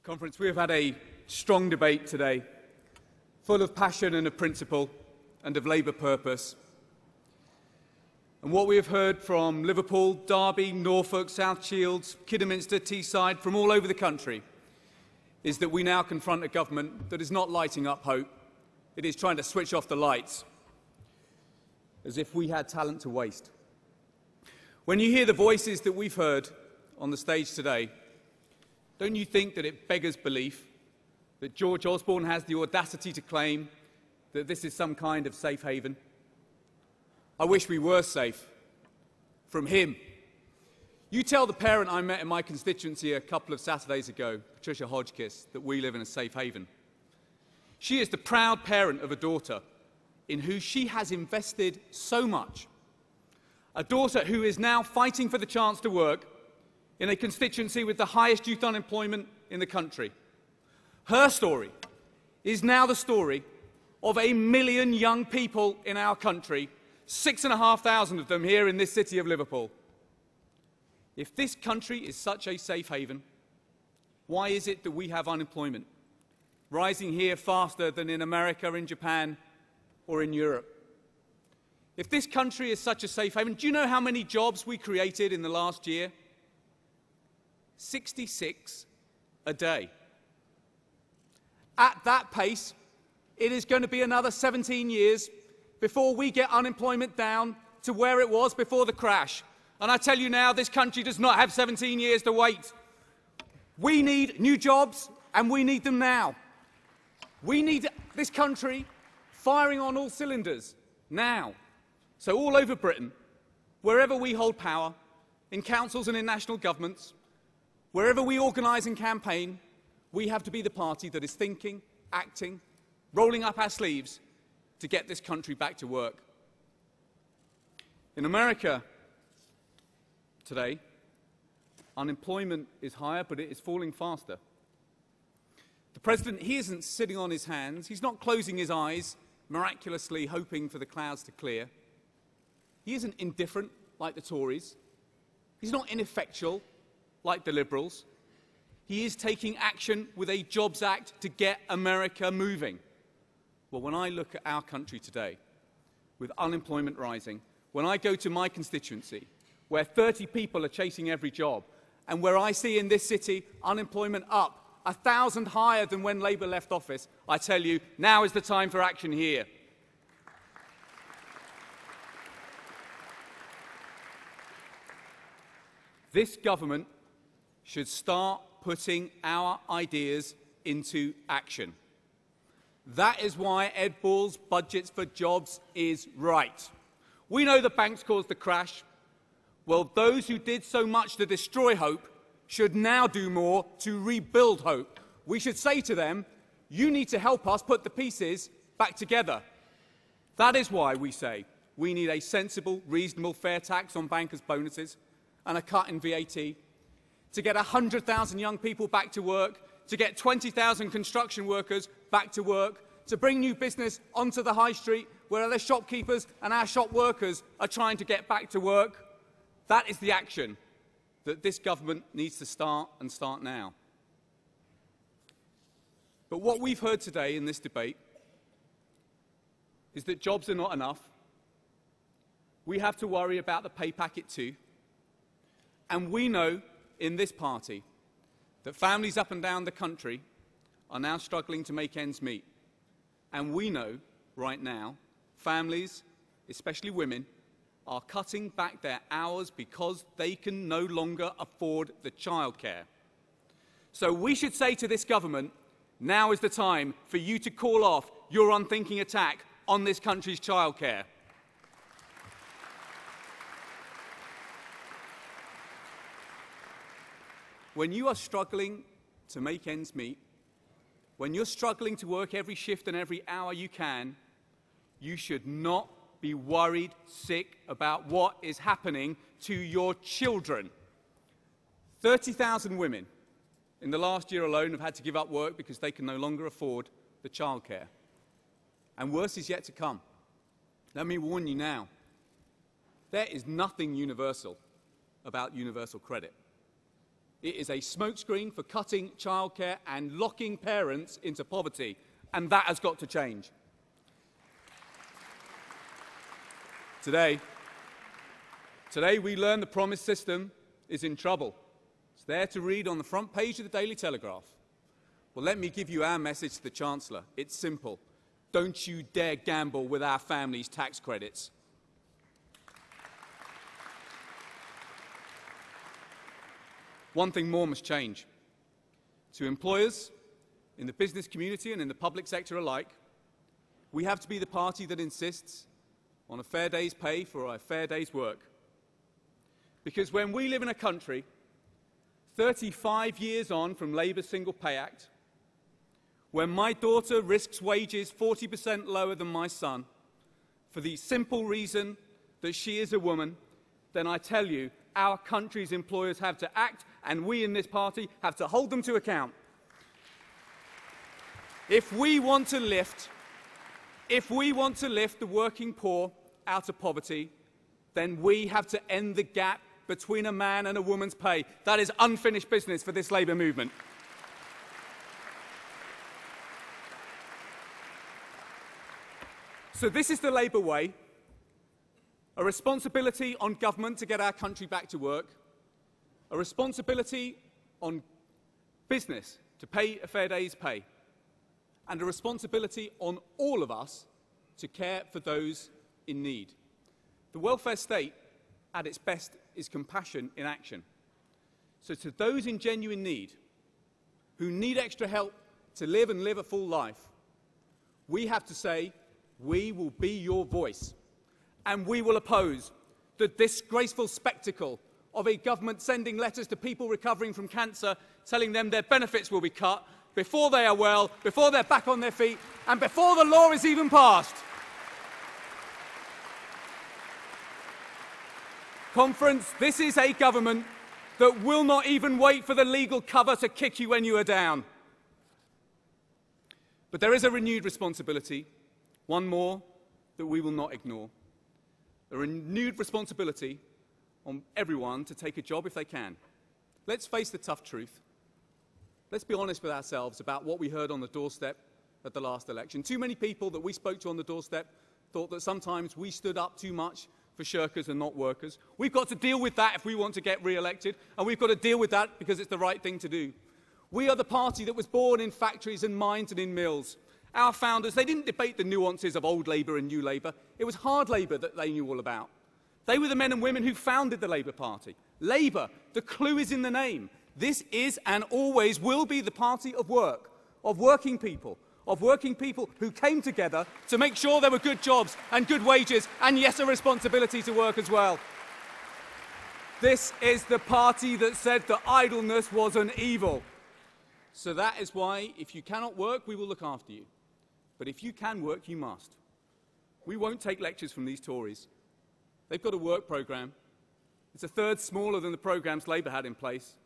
Conference, we have had a strong debate today, full of passion and of principle and of Labour purpose. And what we have heard from Liverpool, Derby, Norfolk, South Shields, Kidderminster, Teesside, from all over the country, is that we now confront a government that is not lighting up hope. It is trying to switch off the lights, as if we had talent to waste. When you hear the voices that we've heard on the stage today, don't you think that it beggars belief that George Osborne has the audacity to claim that this is some kind of safe haven? I wish we were safe from him. You tell the parent I met in my constituency a couple of Saturdays ago, Patricia Hodgkiss, that we live in a safe haven. She is the proud parent of a daughter in who she has invested so much. A daughter who is now fighting for the chance to work in a constituency with the highest youth unemployment in the country. Her story is now the story of 1 million young people in our country, 6,500 of them here in this city of Liverpool. If this country is such a safe haven, why is it that we have unemployment rising here faster than in America, in Japan, or in Europe? If this country is such a safe haven, do you know how many jobs we created in the last year? 66 a day. At that pace, it is going to be another 17 years before we get unemployment down to where it was before the crash. And I tell you now, this country does not have 17 years to wait. We need new jobs, and we need them now. We need this country firing on all cylinders now. So all over Britain, wherever we hold power, in councils and in national governments, wherever we organise and campaign, we have to be the party that is thinking, acting, rolling up our sleeves to get this country back to work. In America today, unemployment is higher, but it is falling faster. The president, he isn't sitting on his hands. He's not closing his eyes, miraculously hoping for the clouds to clear. He isn't indifferent like the Tories. He's not ineffectual like the Liberals. He is taking action with a Jobs Act to get America moving. Well, when I look at our country today, with unemployment rising, when I go to my constituency, where 30 people are chasing every job, and where I see in this city unemployment up 1,000 higher than when Labour left office, I tell you, now is the time for action here. This government should start putting our ideas into action. That is why Ed Ball's budgets for jobs is right. We know the banks caused the crash. Well, those who did so much to destroy hope should now do more to rebuild hope. We should say to them, you need to help us put the pieces back together. That is why we say we need a sensible, reasonable, fair tax on bankers' bonuses and a cut in VAT, to get 100,000 young people back to work, to get 20,000 construction workers back to work, to bring new business onto the high street where other shopkeepers and our shop workers are trying to get back to work. That is the action that this government needs to start, and start now. But what we've heard today in this debate is that jobs are not enough. We have to worry about the pay packet too. And we know in this party that families up and down the country are now struggling to make ends meet. And we know right now families, especially women, are cutting back their hours because they can no longer afford the childcare. So we should say to this government, now is the time for you to call off your unthinking attack on this country's childcare. When you are struggling to make ends meet, when you're struggling to work every shift and every hour you can, you should not be worried sick about what is happening to your children. 30,000 women in the last year alone have had to give up work because they can no longer afford the childcare. And worse is yet to come. Let me warn you now, there is nothing universal about universal credit. It is a smokescreen for cutting childcare and locking parents into poverty, and that has got to change. Today we learn the promised system is in trouble. It's there to read on the front page of the Daily Telegraph. Well, let me give you our message to the Chancellor. It's simple. Don't you dare gamble with our families' tax credits. One thing more must change. To employers, in the business community and in the public sector alike, we have to be the party that insists on a fair day's pay for a fair day's work. Because when we live in a country 35 years on from Labour's Single Pay Act, when my daughter risks wages 40% lower than my son for the simple reason that she is a woman, then I tell you, our country's employers have to act, and we in this party have to hold them to account. If we want to lift the working poor out of poverty, then we have to end the gap between a man and a woman's pay. That is unfinished business for this Labour movement. So this is the Labour way. A responsibility on government to get our country back to work, a responsibility on business to pay a fair day's pay, and a responsibility on all of us to care for those in need. The welfare state, at its best, is compassion in action. So to those in genuine need, who need extra help to live and live a full life, we have to say, we will be your voice. And we will oppose the disgraceful spectacle of a government sending letters to people recovering from cancer, telling them their benefits will be cut before they are well, before they're back on their feet, and before the law is even passed. Conference, this is a government that will not even wait for the legal cover to kick you when you are down. But there is a renewed responsibility, one more, that we will not ignore. A renewed responsibility on everyone to take a job if they can. Let's face the tough truth. Let's be honest with ourselves about what we heard on the doorstep at the last election. Too many people that we spoke to on the doorstep thought that sometimes we stood up too much for shirkers and not workers. We've got to deal with that if we want to get re-elected, and we've got to deal with that because it's the right thing to do. We are the party that was born in factories and mines and in mills. Our founders, they didn't debate the nuances of old Labour and new Labour. It was hard Labour that they knew all about. They were the men and women who founded the Labour Party. Labour, the clue is in the name. This is and always will be the party of work, of working people who came together to make sure there were good jobs and good wages and, yes, a responsibility to work as well. This is the party that said that idleness was an evil. So that is why, if you cannot work, we will look after you. But if you can work, you must. We won't take lectures from these Tories. They've got a work programme. It's a third smaller than the programmes Labour had in place.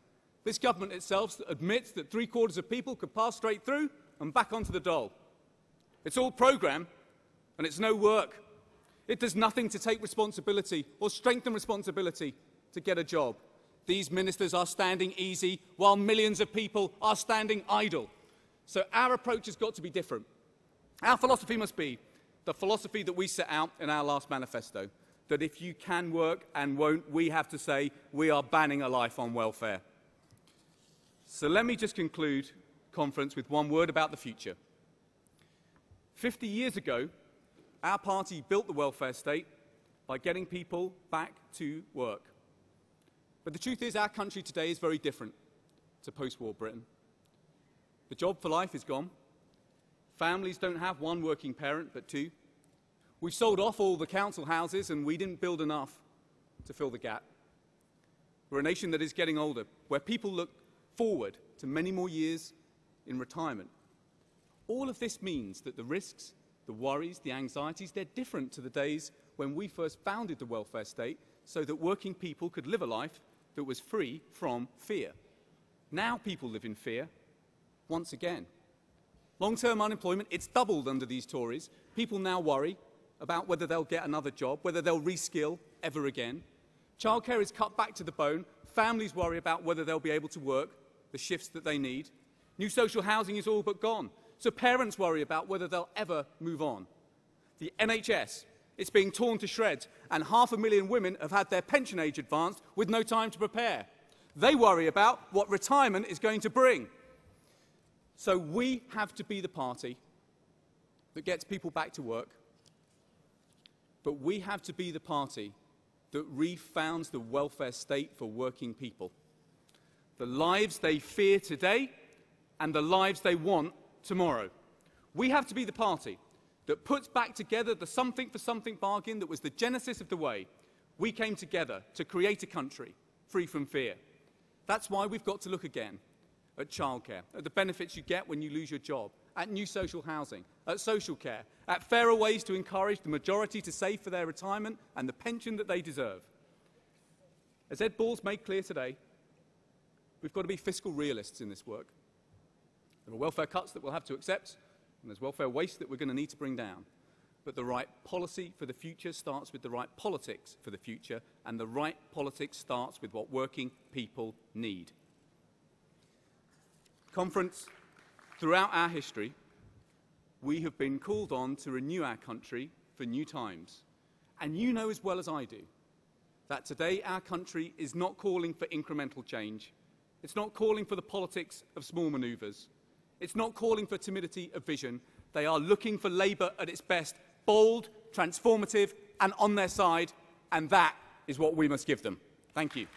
This government itself admits that 3/4 of people could pass straight through and back onto the dole. It's all programme, and it's no work. It does nothing to take responsibility or strengthen responsibility to get a job. These ministers are standing easy while millions of people are standing idle. So our approach has got to be different. Our philosophy must be the philosophy that we set out in our last manifesto, that if you can work and won't, we have to say we are banning a life on welfare. So let me just conclude, conference, with one word about the future. 50 years ago, our party built the welfare state by getting people back to work. But the truth is our country today is very different to post-war Britain. The job for life is gone. Families don't have one working parent, but two. We've sold off all the council houses, and we didn't build enough to fill the gap. We're a nation that is getting older, where people look forward to many more years in retirement. All of this means that the risks, the worries, the anxieties, they're different to the days when we first founded the welfare state so that working people could live a life that was free from fear. Now people live in fear once again. Long-term unemployment, it's doubled under these Tories. People now worry about whether they'll get another job, whether they'll reskill ever again. Childcare is cut back to the bone Families worry about whether they'll be able to work the shifts that they need. New social housing is all but gone. So parents worry about whether they'll ever move on. The NHS, it's being torn to shreds, and 500,000 women have had their pension age advanced with no time to prepare. They worry about what retirement is going to bring. So we have to be the party that gets people back to work, but we have to be the party that refounds the welfare state for working people. The lives they fear today and the lives they want tomorrow. We have to be the party that puts back together the something for something bargain that was the genesis of the way we came together to create a country free from fear. That's why we've got to look again at childcare, at the benefits you get when you lose your job, at new social housing, at social care, at fairer ways to encourage the majority to save for their retirement and the pension that they deserve. As Ed Balls made clear today, we've got to be fiscal realists in this work. There are welfare cuts that we'll have to accept, and there's welfare waste that we're going to need to bring down. But the right policy for the future starts with the right politics for the future, and the right politics starts with what working people need. Conference, throughout our history, we have been called on to renew our country for new times. And you know as well as I do that today our country is not calling for incremental change. It's not calling for the politics of small manoeuvres. It's not calling for timidity of vision. They are looking for Labour at its best, bold, transformative, and on their side, and that is what we must give them. Thank you.